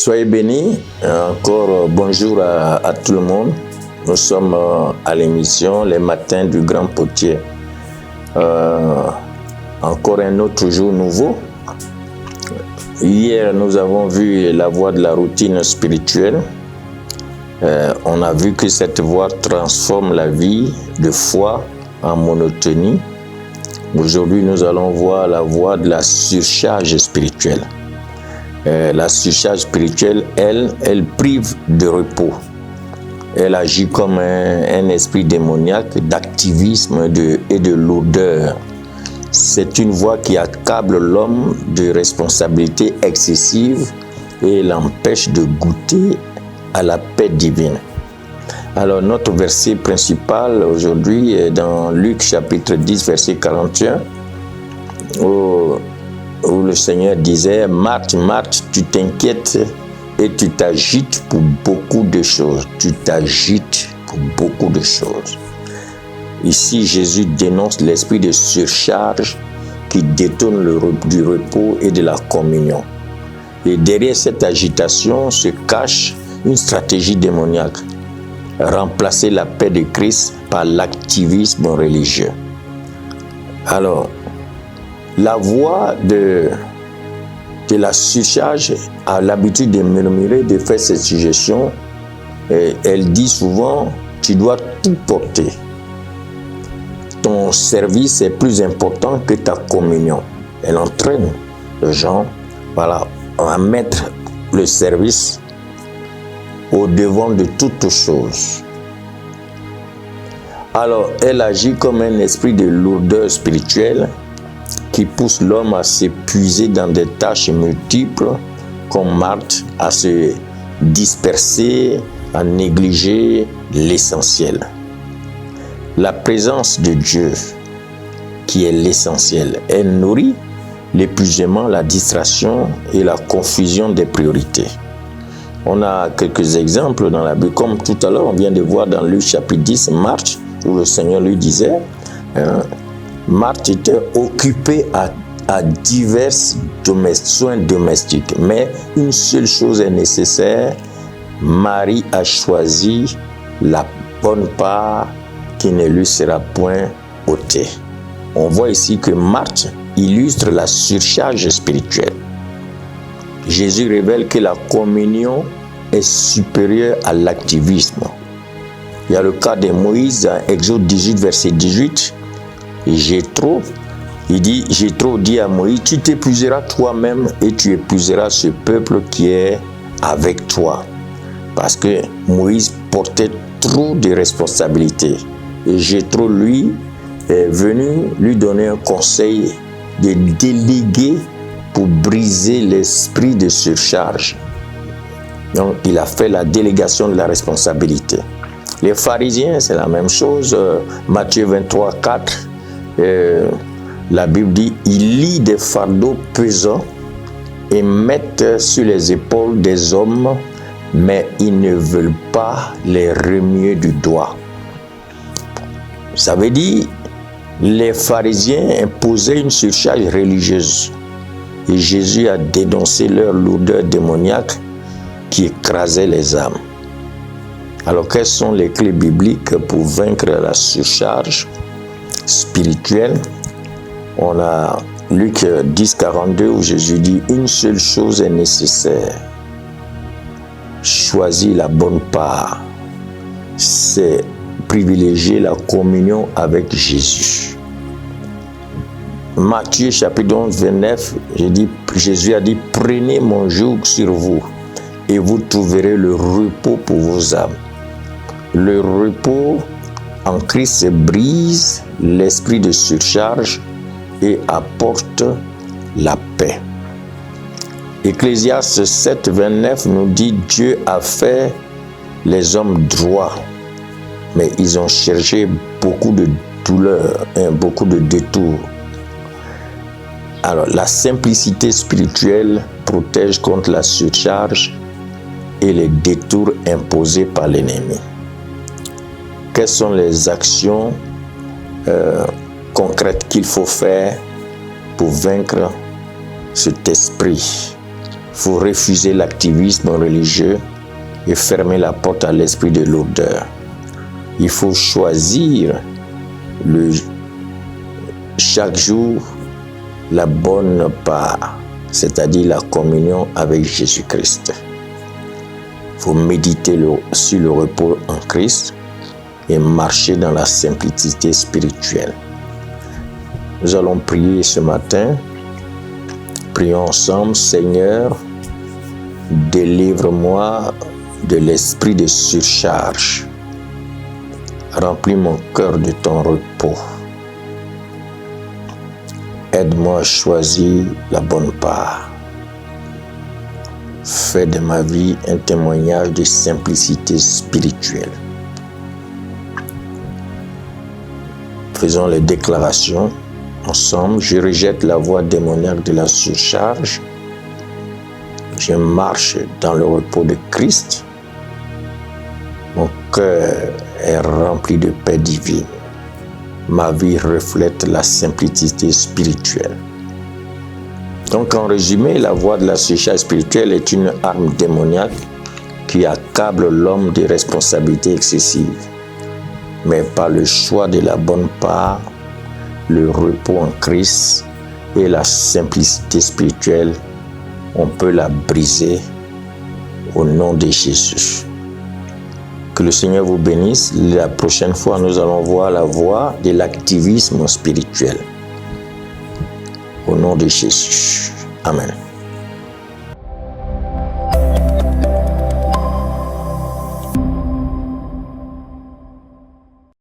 Soyez bénis. Encore bonjour à tout le monde. Nous sommes à l'émission Les Matins du Grand Potier. Encore un autre jour nouveau. Hier, nous avons vu la voie de la routine spirituelle. On a vu que cette voie transforme la vie de foi en monotonie. Aujourd'hui, nous allons voir la voie de la surcharge spirituelle. La surcharge spirituelle, elle prive de repos. Elle agit comme un esprit démoniaque d'activisme et de lourdeur. C'est une voie qui accable l'homme de responsabilités excessives et l'empêche de goûter à la paix divine. Alors, notre verset principal aujourd'hui est dans Luc chapitre 10, verset 41, où le Seigneur disait « Marthe, Marthe, tu t'inquiètes et tu t'agites pour beaucoup de choses. » Tu t'agites pour beaucoup de choses. Ici, Jésus dénonce l'esprit de surcharge qui détourne du repos et de la communion. Et derrière cette agitation se cache une stratégie démoniaque. Remplacer la paix de Christ par l'activisme religieux. Alors, la voix de la surcharge a l'habitude de murmurer, de faire cette suggestion. Elle dit souvent, tu dois tout porter. Ton service est plus important que ta communion. Elle entraîne les gens à mettre le service au devant de toutes choses. Alors, elle agit comme un esprit de lourdeur spirituelle qui pousse l'homme à s'épuiser dans des tâches multiples, comme Marthe, à se disperser, à négliger l'essentiel. La présence de Dieu, qui est l'essentiel, elle nourrit l'épuisement, la distraction et la confusion des priorités. On a quelques exemples dans la Bible, comme tout à l'heure, on vient de voir dans Luc chapitre 10, Marthe, où le Seigneur lui disait, Marthe était occupée à divers soins domestiques, mais une seule chose est nécessaire, Marie a choisi la bonne part qui ne lui sera point ôtée. On voit ici que Marthe illustre la surcharge spirituelle. Jésus révèle que la communion est supérieure à l'activisme. Il y a le cas de Moïse, Exode 18, verset 18. Jéthro dit à Moïse, tu t'épuiseras toi-même et tu épuiseras ce peuple qui est avec toi. Parce que Moïse portait trop de responsabilités. Et Jéthro, lui, est venu lui donner un conseil de déléguer pour briser l'esprit de surcharge. Donc, il a fait la délégation de la responsabilité. Les pharisiens, c'est la même chose. Matthieu 23, 4, la Bible dit, ils lient des fardeaux pesants et mettent sur les épaules des hommes, mais ils ne veulent pas les remuer du doigt. Ça veut dire, les pharisiens imposaient une surcharge religieuse. Et Jésus a dénoncé leur lourdeur démoniaque qui écrasait les âmes. Alors, quelles sont les clés bibliques pour vaincre la surcharge spirituelle? On a Luc 10, 42 où Jésus dit « Une seule chose est nécessaire. Choisis la bonne part. C'est privilégier la communion avec Jésus. » Matthieu chapitre 11, 29, Jésus a dit « Prenez mon joug sur vous et vous trouverez le repos pour vos âmes. » Le repos en Christ brise l'esprit de surcharge et apporte la paix. Ecclésiaste 7, 29 nous dit « Dieu a fait les hommes droits, mais ils ont cherché beaucoup de douleurs et beaucoup de détours. » Alors, la simplicité spirituelle protège contre la surcharge et les détours imposés par l'ennemi. Quelles sont les actions concrètes qu'il faut faire pour vaincre cet esprit? faut refuser l'activisme religieux et fermer la porte à l'esprit de lourdeur. Il faut choisir chaque jour la bonne part, c'est-à-dire la communion avec Jésus-Christ. Il faut méditer sur le repos en Christ et marcher dans la simplicité spirituelle. Nous allons prier ce matin. Prions ensemble. Seigneur, délivre-moi de l'esprit de surcharge. Remplis mon cœur de ton repos. Aide-moi à choisir la bonne part. Fais de ma vie un témoignage de simplicité spirituelle. Faisons les déclarations ensemble. Je rejette la voie démoniaque de la surcharge. Je marche dans le repos de Christ. Mon cœur est rempli de paix divine. Ma vie reflète la simplicité spirituelle. Donc, en résumé, la voie de la surcharge spirituelle est une arme démoniaque qui accable l'homme de responsabilités excessives. Mais par le choix de la bonne part, le repos en Christ et la simplicité spirituelle, on peut la briser au nom de Jésus. Que le Seigneur vous bénisse. La prochaine fois, nous allons voir la voie de l'activisme spirituel. Au nom de Jésus. Amen.